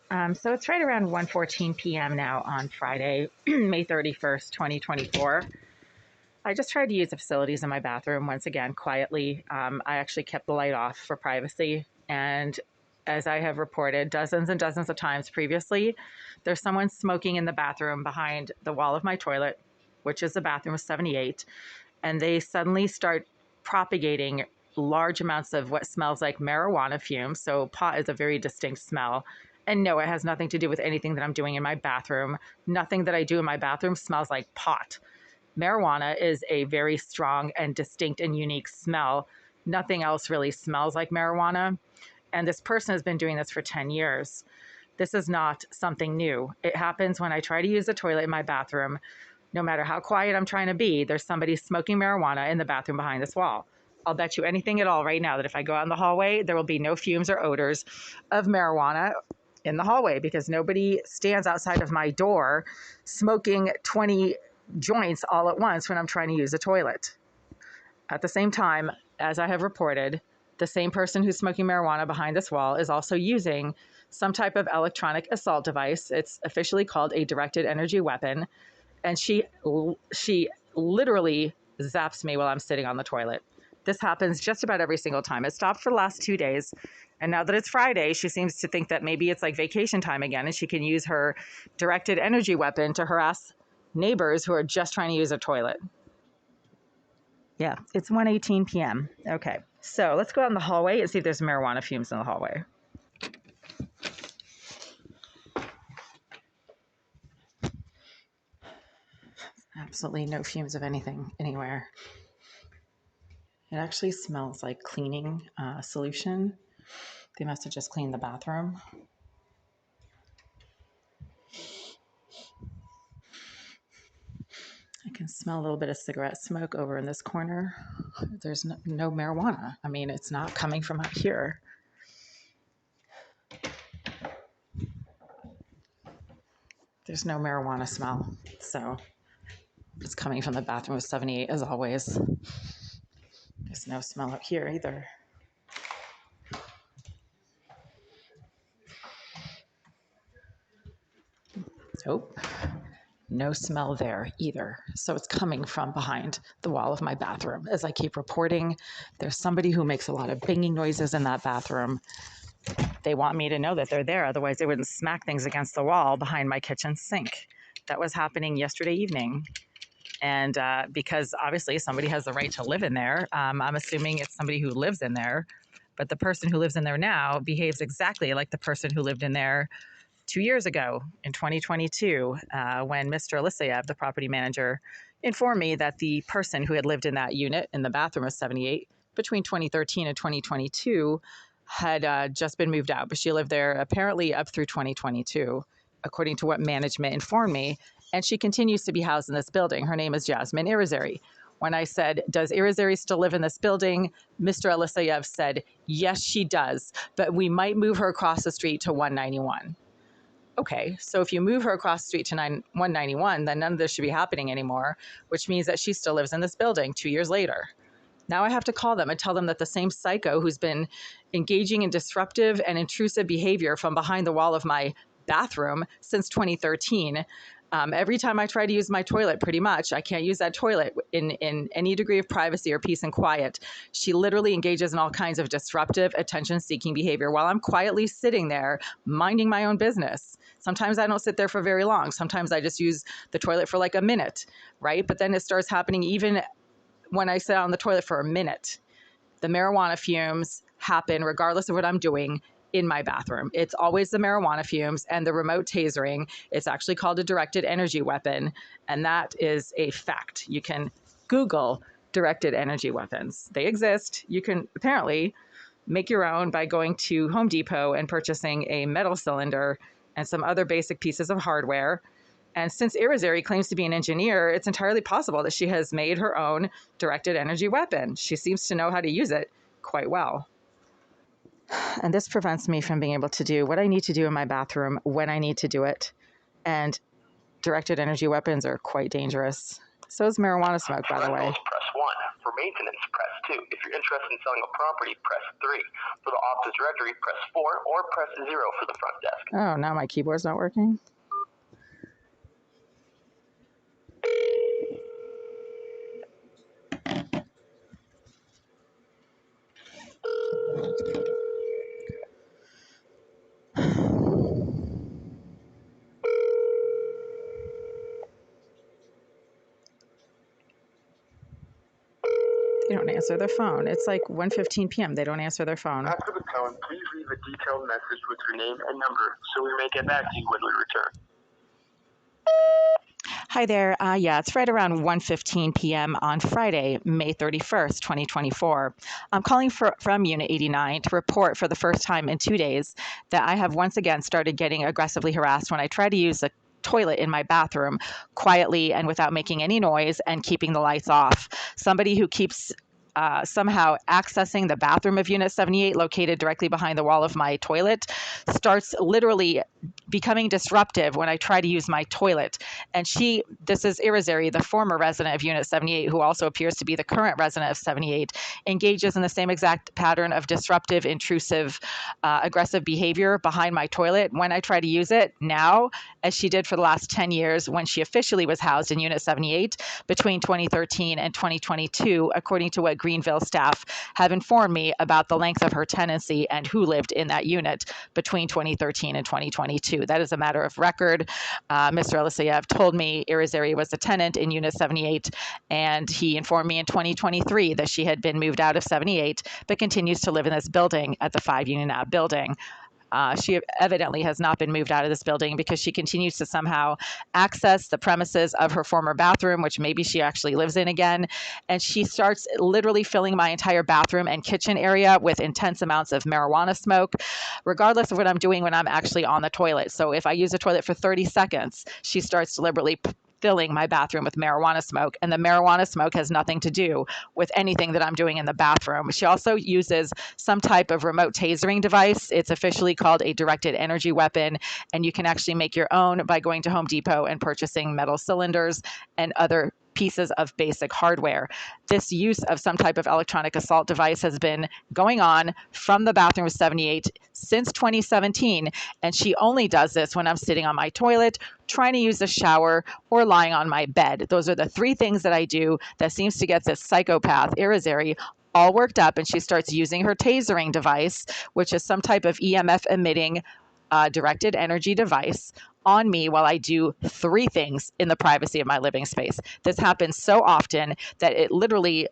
So it's right around 1:14 p.m. now on Friday, May 31st, 2024. I just tried to use the facilities in my bathroom once again quietly. I actually kept the light off for privacy. And as I have reported dozens and dozens of times previously, there's someone smoking in the bathroom behind the wall of my toilet, which is the bathroom of 78. And they suddenly start propagating large amounts of what smells like marijuana fumes. So pot is a very distinct smell. And no, it has nothing to do with anything that I'm doing in my bathroom. Nothing that I do in my bathroom smells like pot. Marijuana is a very strong and distinct and unique smell. Nothing else really smells like marijuana. And this person has been doing this for 10 years. This is not something new. It happens when I try to use the toilet in my bathroom. No matter how quiet I'm trying to be, there's somebody smoking marijuana in the bathroom behind this wall. I'll bet you anything at all right now that if I go out in the hallway, there will be no fumes or odors of marijuana in the hallway because nobody stands outside of my door smoking 20 joints all at once when I'm trying to use a toilet. At the same time, as I have reported, the same person who's smoking marijuana behind this wall is also using some type of electronic assault device. It's officially called a directed energy weapon. And she literally zaps me while I'm sitting on the toilet. This happens just about every single time. It stopped for the last 2 days. And now that it's Friday, she seems to think that maybe it's like vacation time again and she can use her directed energy weapon to harass neighbors who are just trying to use a toilet. Yeah, it's 1:18 p.m. Okay, so let's go out in the hallway and see if there's marijuana fumes in the hallway. Absolutely no fumes of anything anywhere. It actually smells like cleaning solution. They must have just cleaned the bathroom. I can smell a little bit of cigarette smoke over in this corner. There's no marijuana. I mean, it's not coming from up here. There's no marijuana smell. So it's coming from the bathroom of 78 as always. There's no smell up here either. Nope. No smell there either. So it's coming from behind the wall of my bathroom. As I keep reporting, there's somebody who makes a lot of banging noises in that bathroom. They want me to know that they're there. Otherwise, they wouldn't smack things against the wall behind my kitchen sink. That was happening yesterday evening. And because obviously somebody has the right to live in there, I'm assuming it's somebody who lives in there. But the person who lives in there now behaves exactly like the person who lived in there 2 years ago in 2022, when Mr. Alisayev, the property manager, informed me that the person who had lived in that unit in the bathroom of 78 between 2013 and 2022 had just been moved out, but she lived there apparently up through 2022, according to what management informed me. And she continues to be housed in this building. Her name is Jasmine Irizarry. When I said, does Irizarry still live in this building? Mr. Alisayev said, yes, she does, but we might move her across the street to 191. Okay, so if you move her across the street to 191, then none of this should be happening anymore, which means that she still lives in this building 2 years later. Now I have to call them and tell them that the same psycho who's been engaging in disruptive and intrusive behavior from behind the wall of my bathroom since 2013, every time I try to use my toilet, pretty much, I can't use that toilet in any degree of privacy or peace and quiet. She literally engages in all kinds of disruptive, attention-seeking behavior while I'm quietly sitting there minding my own business. Sometimes I don't sit there for very long. Sometimes I just use the toilet for like a minute, right? But then it starts happening even when I sit on the toilet for a minute. The marijuana fumes happen regardless of what I'm doing in my bathroom. It's always the marijuana fumes and the remote tasering. It's actually called a directed energy weapon, and that is a fact. You can Google directed energy weapons. They exist. You can apparently make your own by going to Home Depot and purchasing a metal cylinder and some other basic pieces of hardware. And since Irizarry claims to be an engineer, it's entirely possible that she has made her own directed energy weapon. She seems to know how to use it quite well. And this prevents me from being able to do what I need to do in my bathroom when I need to do it. And directed energy weapons are quite dangerous. So is marijuana smoke, by the way. Press 1. For maintenance, press 2. If you're interested in selling a property, press 3. For the office directory, press 4 or press 0 for the front desk. Oh, now my keyboard's not working. They don't answer their phone. It's like 1:15 p.m. They don't answer their phone. After the tone, please leave a detailed message with your name and number so we may get back to you when we return. Hi there. Yeah, it's right around 1:15 p.m. on Friday, May 31st, 2024. I'm calling from Unit 89 to report for the first time in 2 days that I have once again started getting aggressively harassed when I try to use the toilet in my bathroom quietly and without making any noise and keeping the lights off. Somebody who keeps somehow accessing the bathroom of Unit 78, located directly behind the wall of my toilet, starts literally becoming disruptive when I try to use my toilet. And this is Irizarry, the former resident of Unit 78, who also appears to be the current resident of 78, engages in the same exact pattern of disruptive, intrusive, aggressive behavior behind my toilet when I try to use it now, as she did for the last 10 years when she officially was housed in Unit 78 between 2013 and 2022, according to what Greenville staff have informed me about the length of her tenancy and who lived in that unit between 2013 and 2022. That is a matter of record. Mr. Eliseyev told me Irizarry was a tenant in Unit 78, and he informed me in 2023 that she had been moved out of 78, but continues to live in this building at the 5 Union Ave building. She evidently has not been moved out of this building because she continues to somehow access the premises of her former bathroom, which maybe she actually lives in again. And she starts literally filling my entire bathroom and kitchen area with intense amounts of marijuana smoke, regardless of what I'm doing when I'm actually on the toilet. So if I use the toilet for 30 seconds, she starts deliberately filling my bathroom with marijuana smoke, and the marijuana smoke has nothing to do with anything that I'm doing in the bathroom. She also uses some type of remote tasering device. It's officially called a directed energy weapon, and you can actually make your own by going to Home Depot and purchasing metal cylinders and other pieces of basic hardware. This use of some type of electronic assault device has been going on from the bathroom of 78 since 2017, and she only does this when I'm sitting on my toilet, trying to use the shower, or lying on my bed. Those are the 3 things that I do that seems to get this psychopath, Irizarry, all worked up, and she starts using her tasering device, which is some type of EMF emitting directed energy device, on me while I do 3 things in the privacy of my living space. This happens so often that it literally,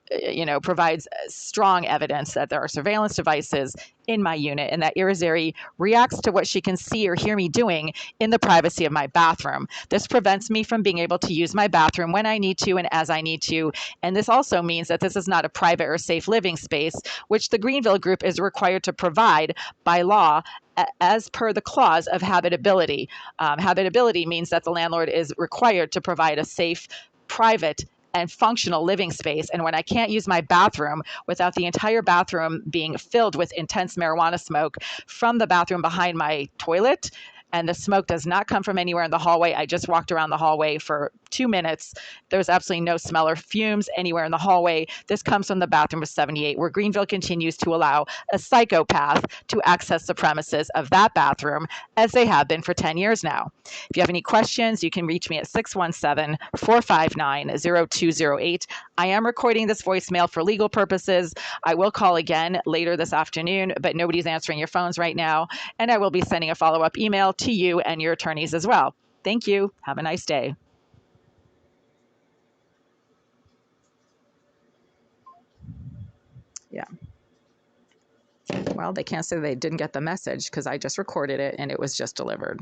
provides strong evidence that there are surveillance devices in my unit and that Irizarry reacts to what she can see or hear me doing in the privacy of my bathroom. This prevents me from being able to use my bathroom when I need to and as I need to. And this also means that this is not a private or safe living space, which the Greenville Group is required to provide by law as per the clause of habitability. Habitability means that the landlord is required to provide a safe, private, and functional living space. And when I can't use my bathroom without the entire bathroom being filled with intense marijuana smoke from the bathroom behind my toilet, and the smoke does not come from anywhere in the hallway. I just walked around the hallway for 2 minutes. There's absolutely no smell or fumes anywhere in the hallway. This comes from the bathroom of 78, where Greenville continues to allow a psychopath to access the premises of that bathroom, as they have been for 10 years now. If you have any questions, you can reach me at 617-459-0208. I am recording this voicemail for legal purposes. I will call again later this afternoon, but nobody's answering your phones right now, and I will be sending a follow-up email to you and your attorneys as well. Thank you. Have a nice day. Yeah. Well, they can't say they didn't get the message because I just recorded it and it was just delivered.